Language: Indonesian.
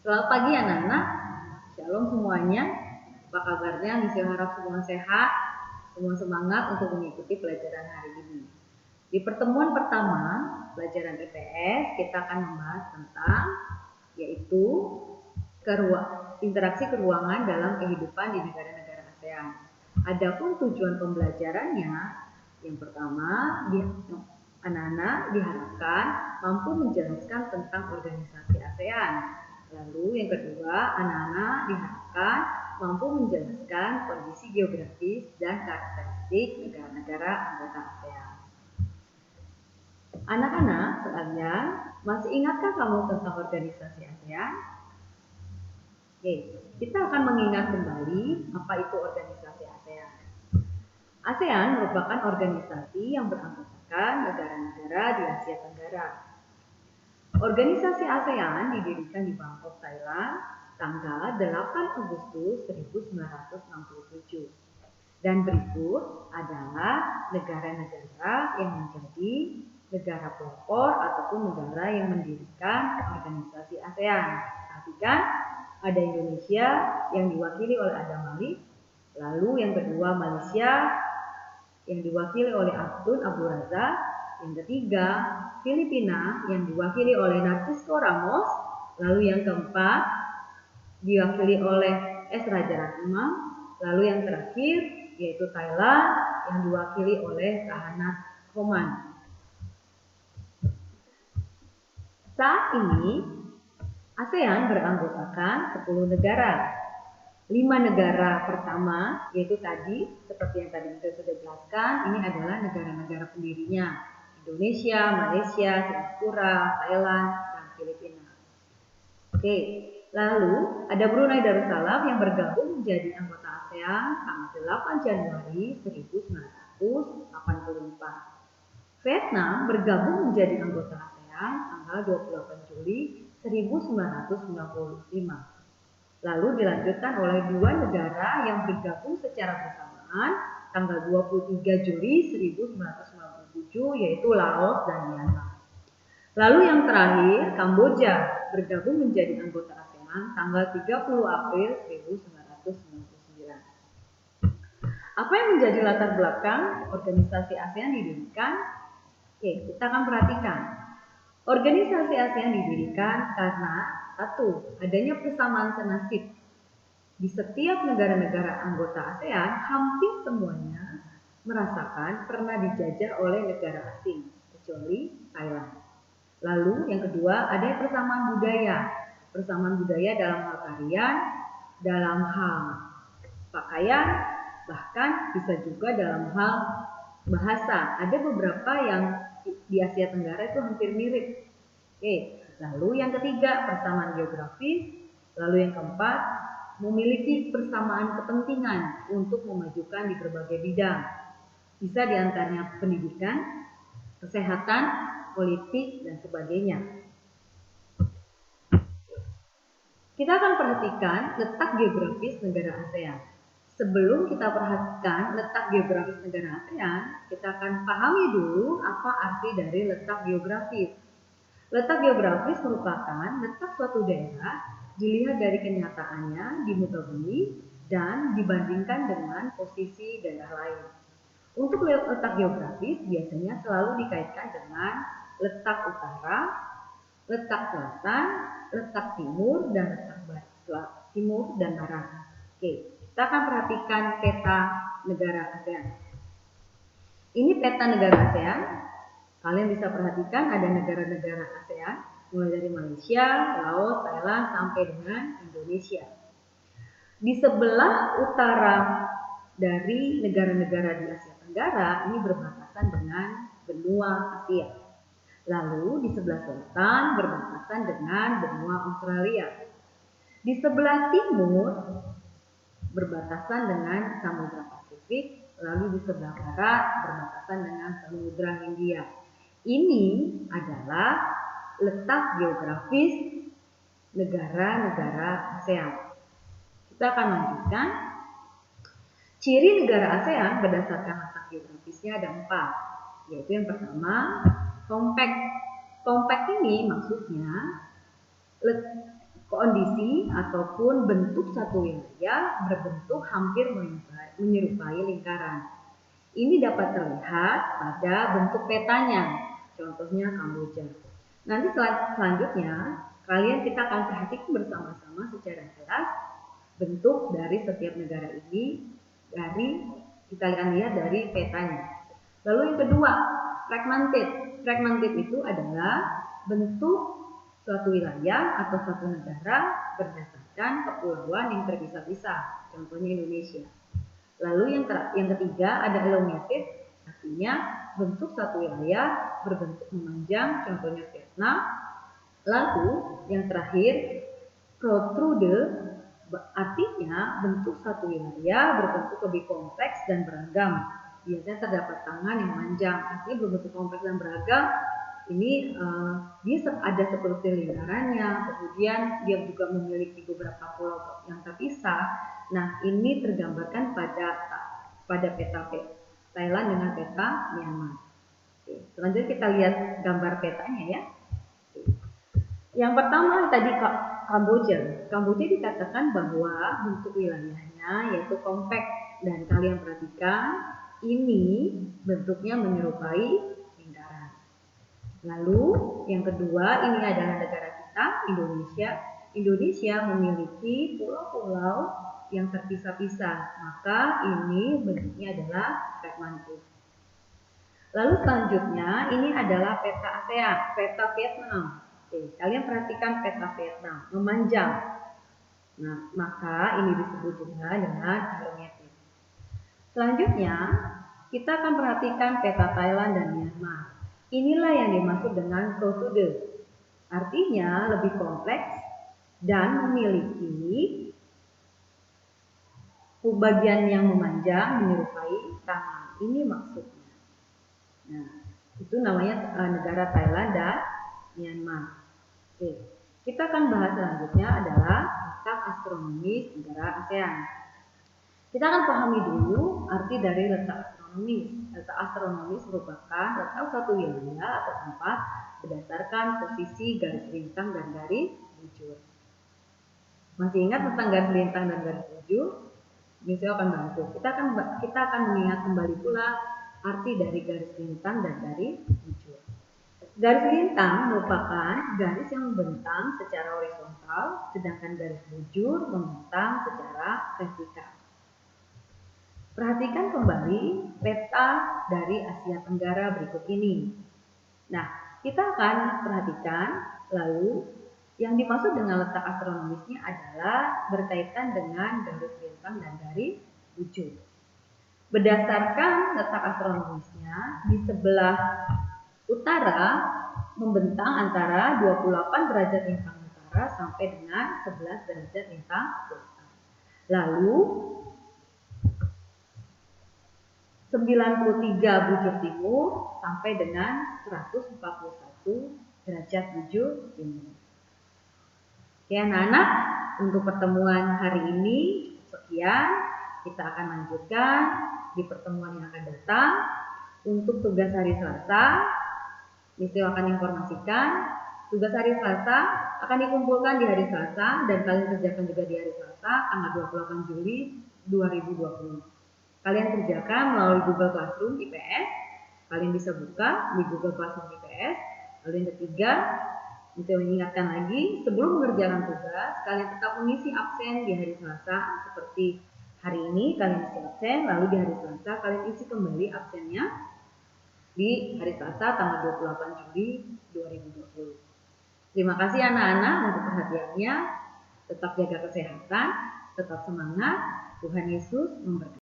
Selamat pagi anak-anak, shalom semuanya. Apa kabarnya? Misi harap semua sehat, semua semangat untuk mengikuti pelajaran hari ini. Di pertemuan pertama pelajaran IPS kita akan membahas tentang yaitu interaksi keruangan dalam kehidupan di negara-negara ASEAN. Adapun tujuan pembelajarannya, yang pertama, anak-anak diharapkan mampu menjelaskan tentang organisasi ASEAN. Lalu yang kedua, anak-anak diharapkan mampu menjelaskan kondisi geografis dan karakteristik negara-negara anggota ASEAN. Anak-anak sekalian, masih ingatkah kamu tentang organisasi ASEAN? Oke, kita akan mengingat kembali apa itu organisasi ASEAN. ASEAN merupakan organisasi yang beranggotakan negara-negara di Asia Tenggara. Organisasi ASEAN didirikan di Bangkok, Thailand, tanggal 8 Agustus 1967. Dan berikut adalah negara-negara yang menjadi negara pelopor ataupun negara yang mendirikan organisasi ASEAN. Perhatikan, ada Indonesia yang diwakili oleh Adam Malik, lalu yang kedua Malaysia yang diwakili oleh Abdul Abu Razak, yang ketiga Filipina yang diwakili oleh Narcisco Ramos, lalu yang keempat diwakili oleh S. Rajaratnam, lalu yang terakhir yaitu Thailand yang diwakili oleh Tahanat Homan. Saat ini ASEAN beranggotakan 10 negara. 5 negara pertama yaitu tadi seperti yang tadi kita sudah jelaskan, ini adalah negara-negara pendirinya: Indonesia, Malaysia, Singapura, Thailand, dan Filipina. Oke, lalu ada Brunei Darussalam yang bergabung menjadi anggota ASEAN tanggal 8 Januari 1984. Vietnam bergabung menjadi anggota ASEAN tanggal 28 Juli 1995. Lalu dilanjutkan oleh 2 negara yang bergabung secara bersamaan tanggal 23 Juli 1997 yaitu Laos dan Myanmar. Lalu yang terakhir Kamboja bergabung menjadi anggota ASEAN tanggal 30 April 1999. Apa yang menjadi latar belakang organisasi ASEAN didirikan? Oke, kita akan perhatikan. Organisasi ASEAN didirikan karena satu, adanya persamaan senasib. Di setiap negara-negara anggota ASEAN, hampir semuanya merasakan pernah dijajah oleh negara asing, kecuali Thailand. Lalu yang kedua, adanya persamaan budaya. Persamaan budaya dalam hal tarian, dalam hal pakaian, bahkan bisa juga dalam hal bahasa. Ada beberapa yang di Asia Tenggara itu hampir mirip. Oke, lalu yang ketiga persamaan geografis, lalu yang keempat memiliki persamaan kepentingan untuk memajukan di berbagai bidang. Bisa diantaranya pendidikan, kesehatan, politik, dan sebagainya. Kita akan perhatikan letak geografis negara ASEAN. Sebelum kita perhatikan letak geografis negara ASEAN, kita akan pahami dulu apa arti dari letak geografis. Letak geografis merupakan letak suatu daerah dilihat dari kenyataannya di muka bumi dan dibandingkan dengan posisi daerah lain. Untuk letak geografis biasanya selalu dikaitkan dengan letak utara, letak selatan, letak timur, dan letak timur dan barat. Oke, kita akan perhatikan peta negara ASEAN. Ini peta negara ASEAN. Kalian bisa perhatikan ada negara-negara ASEAN, mulai dari Malaysia, Laos, Thailand, sampai dengan Indonesia. Di sebelah utara dari negara-negara di Asia Tenggara, ini berbatasan dengan benua Asia. Lalu di sebelah selatan berbatasan dengan benua Australia. Di sebelah timur berbatasan dengan Samudra Pasifik, lalu di sebelah barat berbatasan dengan Samudra Hindia. Ini adalah letak geografis negara-negara ASEAN. Kita akan lanjutkan. Ciri negara ASEAN berdasarkan letak geografisnya ada 4, yaitu yang pertama, compact. Compact ini maksudnya kondisi ataupun bentuk satu wilayah berbentuk hampir menyerupai lingkaran. Ini dapat terlihat pada bentuk petanya, contohnya Kamboja. Nanti selanjutnya, kita akan perhatikan bersama-sama secara jelas bentuk dari setiap negara ini kita akan lihat dari petanya. Lalu yang kedua, fragmented. Fragmented itu adalah bentuk suatu wilayah atau suatu negara berdasarkan kepulauan yang terpisah-pisah, contohnya Indonesia. Lalu yang ketiga ada elongated, artinya bentuk suatu wilayah berbentuk memanjang, contohnya Vietnam. Lalu yang terakhir protrude, artinya bentuk satu wilayah berbentuk lebih kompleks dan beragam. Biasanya terdapat tangan yang panjang, artinya berbentuk kompleks dan beragam. Ini dia ada seperti lingkarannya, kemudian dia juga memiliki beberapa pulau yang terpisah. Nah, ini tergambarkan pada peta Thailand dengan peta Myanmar. Oke, selanjutnya kita lihat gambar petanya ya. Yang pertama tadi Kamboja. Kamboja dikatakan bahwa bentuk wilayahnya yaitu compact, dan kalian perhatikan ini bentuknya menyerupai lingkaran. Lalu yang kedua ini adalah negara kita, Indonesia. Indonesia memiliki pulau-pulau yang terpisah-pisah, maka ini bentuknya adalah fragmented. Lalu selanjutnya ini adalah peta ASEAN, peta Vietnam. Oke, kalian perhatikan peta Vietnam memanjang. Nah, maka ini disebut juga dengan elongated. Selanjutnya kita akan perhatikan peta Thailand dan Myanmar. Inilah yang dimaksud dengan protrude, artinya lebih kompleks dan memiliki bagian yang memanjang menyerupai tangan. Ini maksudnya. Nah, itu namanya negara Thailand dan Myanmar. Oke, kita akan bahas selanjutnya adalah letak astronomis negara ASEAN. Kita akan pahami dulu arti dari letak astronomis. Letak astronomis merupakan letak suatu wilayah atau tempat berdasarkan posisi garis lintang dan garis bujur. Masih ingat tentang garis lintang dan garis bujur? Misalnya akan bantu. Kita akan mengingat kembali pula arti dari garis lintang dan garis bujur. Garis lintang merupakan garis yang membentang secara horizontal, sedangkan garis bujur membentang secara vertikal. Perhatikan kembali peta dari Asia Tenggara berikut ini. Nah, kita akan perhatikan lalu yang dimaksud dengan letak astronomisnya adalah berkaitan dengan garis lintang dan garis bujur. Berdasarkan letak astronomisnya, di sebelah utara membentang antara 28 derajat lintang utara sampai dengan 11 derajat lintang selatan. Lalu 93 bujur timur sampai dengan 141 derajat bujur timur. Oke anak-anak, untuk pertemuan hari ini sekian. Kita akan lanjutkan di pertemuan yang akan datang. Untuk tugas hari Selasa, Mister akan informasikan tugas hari Selasa akan dikumpulkan di hari Selasa dan kalian kerjakan juga di hari Selasa tanggal 28 Juli 2020. Kalian kerjakan melalui Google Classroom IPS. Kalian bisa buka di Google Classroom IPS. Lalu yang ketiga, Mister mengingatkan lagi, sebelum mengerjakan tugas, kalian tetap mengisi absen di hari Selasa. Seperti hari ini kalian isi absen, lalu di hari Selasa kalian isi kembali absennya di hari Selasa tanggal 28 Juli 2020. Terima kasih anak-anak untuk perhatiannya. Tetap jaga kesehatan, tetap semangat. Tuhan Yesus memberkati.